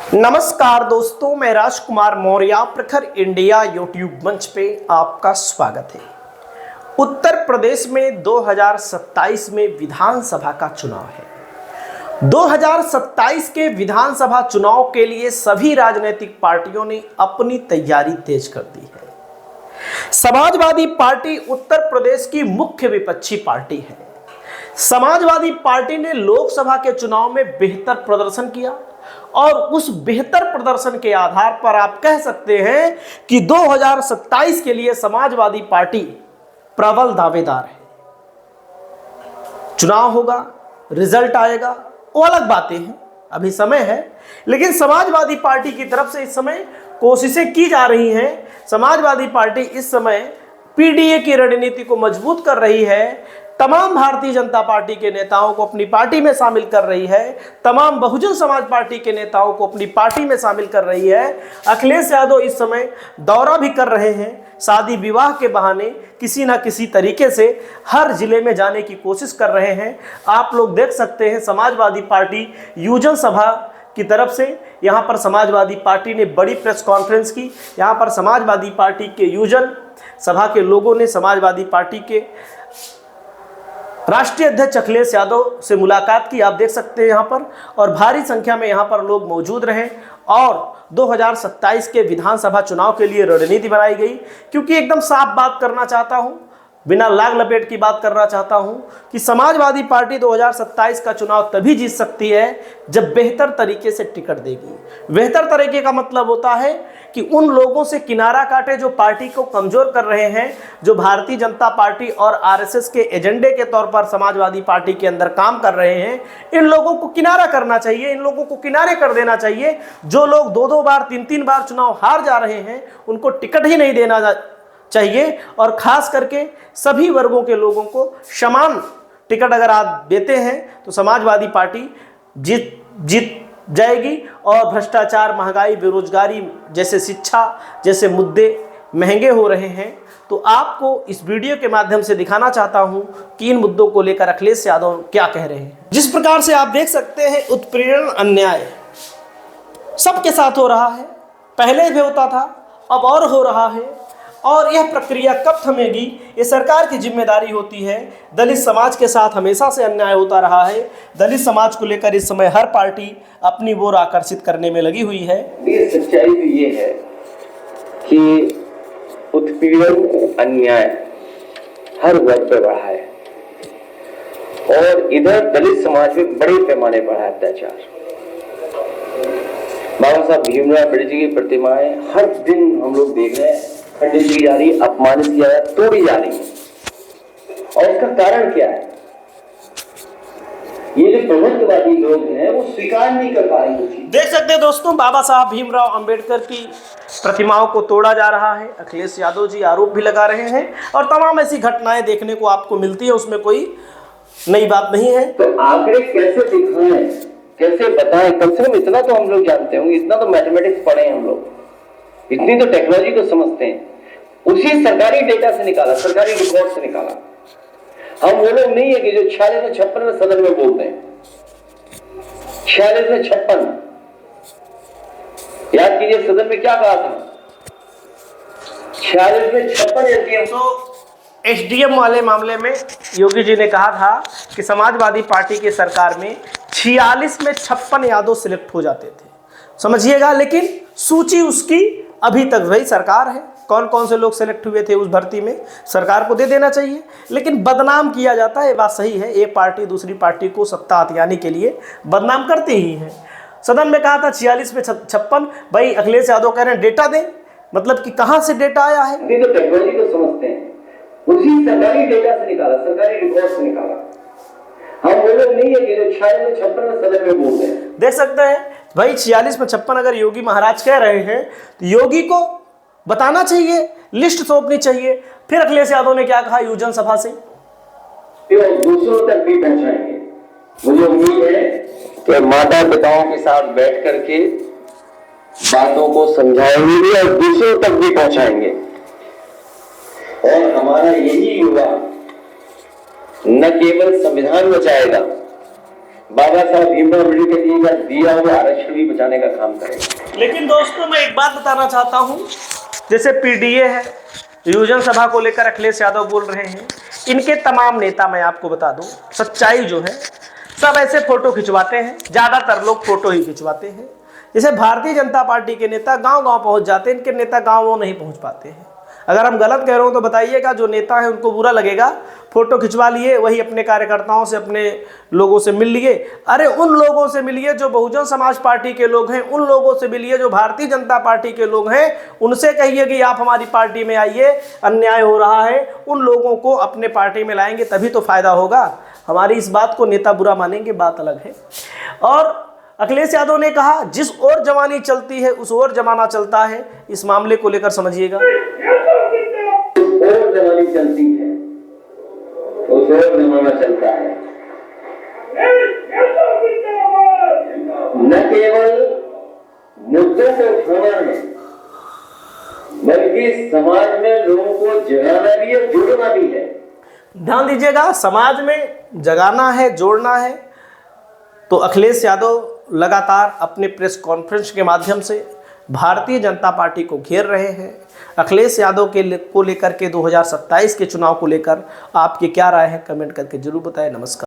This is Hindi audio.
नमस्कार दोस्तों, मैं राजकुमार मौर्य प्रखर इंडिया यूट्यूब मंच पे आपका स्वागत है। उत्तर प्रदेश में 2027 में विधानसभा का चुनाव है। 2027 के विधानसभा चुनाव के लिए सभी राजनीतिक पार्टियों ने अपनी तैयारी तेज कर दी है। समाजवादी पार्टी उत्तर प्रदेश की मुख्य विपक्षी पार्टी है। समाजवादी पार्टी ने लोकसभा के चुनाव में बेहतर प्रदर्शन किया और उस बेहतर प्रदर्शन के आधार पर आप कह सकते हैं कि 2027 के लिए समाजवादी पार्टी प्रबल दावेदार है। चुनाव होगा, रिजल्ट आएगा, वो अलग बातें हैं, अभी समय है, लेकिन समाजवादी पार्टी की तरफ से इस समय कोशिशें की जा रही हैं। समाजवादी पार्टी इस समय पीडीए की रणनीति को मजबूत कर रही है। तमाम भारतीय जनता पार्टी के नेताओं को अपनी पार्टी में शामिल कर रही है। तमाम बहुजन समाज पार्टी के नेताओं को अपनी पार्टी में शामिल कर रही है। अखिलेश यादव इस समय दौरा भी कर रहे हैं। शादी विवाह के बहाने किसी ना किसी तरीके से हर जिले में जाने की कोशिश कर रहे हैं। आप लोग देख सकते हैं, समाजवादी पार्टी यूजन सभा की तरफ से यहाँ पर समाजवादी पार्टी ने बड़ी प्रेस कॉन्फ्रेंस की। यहाँ पर समाजवादी पार्टी के यूजन सभा के लोगों ने समाजवादी पार्टी के राष्ट्रीय अध्यक्ष अखिलेश यादव से मुलाकात की। आप देख सकते हैं यहाँ पर, और भारी संख्या में यहाँ पर लोग मौजूद रहे और 2027 के विधानसभा चुनाव के लिए रणनीति बनाई गई। क्योंकि एकदम साफ बात करना चाहता हूँ, बिना लाग लपेट की बात करना चाहता हूँ कि समाजवादी पार्टी 2027 का चुनाव तभी जीत सकती है जब बेहतर तरीके से टिकट देगी। बेहतर तरीके का मतलब होता है कि उन लोगों से किनारा काटे जो पार्टी को कमजोर कर रहे हैं, जो भारतीय जनता पार्टी और आरएसएस के एजेंडे के तौर पर समाजवादी पार्टी के अंदर काम कर रहे हैं। इन लोगों को किनारा करना चाहिए, इन लोगों को किनारे कर देना चाहिए। जो लोग दो बार तीन बार चुनाव हार जा रहे हैं, उनको टिकट ही नहीं देना चाहिए। और खास करके सभी वर्गों के लोगों को समान टिकट अगर आप देते हैं तो समाजवादी पार्टी जीत जाएगी। और भ्रष्टाचार, महंगाई, बेरोजगारी जैसे शिक्षा जैसे मुद्दे महंगे हो रहे हैं, तो आपको इस वीडियो के माध्यम से दिखाना चाहता हूं कि इन मुद्दों को लेकर अखिलेश यादव क्या कह रहे हैं। जिस प्रकार से आप देख सकते हैं, उत्पीड़न, अन्याय सबके साथ हो रहा है, पहले भी होता था, अब और हो रहा है। और यह प्रक्रिया कब थमेगी, ये सरकार की जिम्मेदारी होती है। दलित समाज के साथ हमेशा से अन्याय होता रहा है। दलित समाज को लेकर इस समय हर पार्टी अपनी ओर आकर्षित करने में लगी हुई है। ये सच्चाई तो ये है कि उत्पीड़न, अन्याय हर वर्ग पे बढ़ा है और इधर दलित समाज में बड़े पैमाने पर है अत्याचार। बाबा साहब भीमराव अम्बेडकर की प्रतिमाएं हर दिन हम लोग देख रहे हैं खंडित की जा रही, अपमानित किया जा, तोड़ी जा रही है। और इसका कारण क्या है? ये जो प्रबंधवादी लोग हैं वो स्वीकार नहीं कर पा रहे हैं। देख सकते हैं दोस्तों, बाबा साहब भीमराव अंबेडकर की प्रतिमाओं को तोड़ा जा रहा है। अखिलेश यादव जी आरोप भी लगा रहे हैं और तमाम ऐसी घटनाएं देखने को आपको मिलती है, उसमें कोई नई बात नहीं है। तो आंकड़े कैसे दिखाएं, कैसे बताएं? कम से कम इतना तो हम लोग जानते होंगे, इतना तो मैथमेटिक्स पढ़े हम लोग, इतनी तो टेक्नोलॉजी को समझते हैं। उसी सरकारी डेटा से निकाला, सरकारी रिकॉर्ड से निकाला। हम वो लोग नहीं है कि जो 46 में 56 में सदन में बोलते हैं। 46 में 56 याद कीजिए, सदन में क्या कहा था? 46 में 56 एसडीएम। तो एसडीएम वाले मामले में योगी जी ने कहा था कि समाजवादी पार्टी की सरकार में 46 में 56 यादव सिलेक्ट हो जाते थे, समझिएगा। लेकिन सूची उसकी अभी तक वही सरकार है। कौन कौन से लोग सेलेक्ट हुए थे उस भर्ती में, सरकार को दे देना चाहिए, लेकिन बदनाम किया जाता है। ये बात सही है, एक पार्टी दूसरी पार्टी को सत्ता हथियाने के लिए बदनाम करती ही है। सदन में कहा था 46 में 56, भाई अखिलेश यादव कह रहे हैं डेटा दें, मतलब कि कहाँ से डेटा आया है? तो टेक्नोलॉजी को समझते हैं, उसी सरकारी डेटा से निकाला, सरकारी रिकॉर्ड से निकाला। हम वो लोग नहीं है कि जो 46 में 56 में सदन में बोलते हैं। देख सकते हैं भाई, 46 में 56 अगर योगी महाराज कह रहे हैं तो योगी को बताना चाहिए, लिस्ट सौंपनी चाहिए। फिर अखिलेश यादव ने क्या कहा यूजन सभा से, दूसरों तक भी पहुंचाएंगे। मुझे उम्मीद है कि माता पिताओं के साथ बैठ करके बातों को समझाएंगे भी और दूसरों तक भी पहुंचाएंगे। और हमारा यही युवा न केवल संविधान बचाएगा बाबा साहब भीमराव अम्बेडकर जी का दिया हुआ आरक्षण भी बचाने का काम करेंगे। लेकिन दोस्तों मैं एक बात बताना चाहता हूं, जैसे पीडीए है, योजना सभा को लेकर अखिलेश यादव बोल रहे हैं, इनके तमाम नेता मैं आपको बता दूं, सच्चाई जो है सब ऐसे फोटो खिंचवाते हैं, ज्यादातर लोग फोटो ही खिंचवाते हैं। जैसे भारतीय जनता पार्टी के नेता गांव-गांव पहुंच जाते हैं, इनके नेता गांव नहीं पहुंच पाते हैं। अगर हम गलत कह रहे हो तो बताइएगा, जो नेता है उनको बुरा लगेगा, फोटो खिंचवा लिए, वही अपने कार्यकर्ताओं से, अपने लोगों से मिल लिए। अरे उन लोगों से मिलिए जो बहुजन समाज पार्टी के लोग हैं, उन लोगों से मिलिए जो भारतीय जनता पार्टी के लोग हैं, उनसे कहिए कि आप हमारी पार्टी में आइए, अन्याय हो रहा है। उन लोगों को अपने पार्टी में लाएंगे तभी तो फायदा होगा। हमारी इस बात को नेता बुरा मानेंगे, बात अलग है। और अखिलेश यादव ने कहा जिस ओर जवानी चलती है उस ओर जमाना चलता है। इस मामले को लेकर समझिएगा। और जवानी चलती है उस ओर जमाना चलता है। न केवल मुद्दों को उठाना है बल्कि समाज में लोगों को जगाना भी है, जोड़ना भी है। ध्यान दीजिएगा, समाज में जगाना है, जोड़ना है। तो अखिलेश यादव लगातार अपने प्रेस कॉन्फ्रेंस के माध्यम से भारतीय जनता पार्टी को घेर रहे हैं। अखिलेश यादव को लेकर के 2027 के चुनाव को लेकर आपकी क्या राय है, कमेंट करके जरूर बताएं। नमस्कार।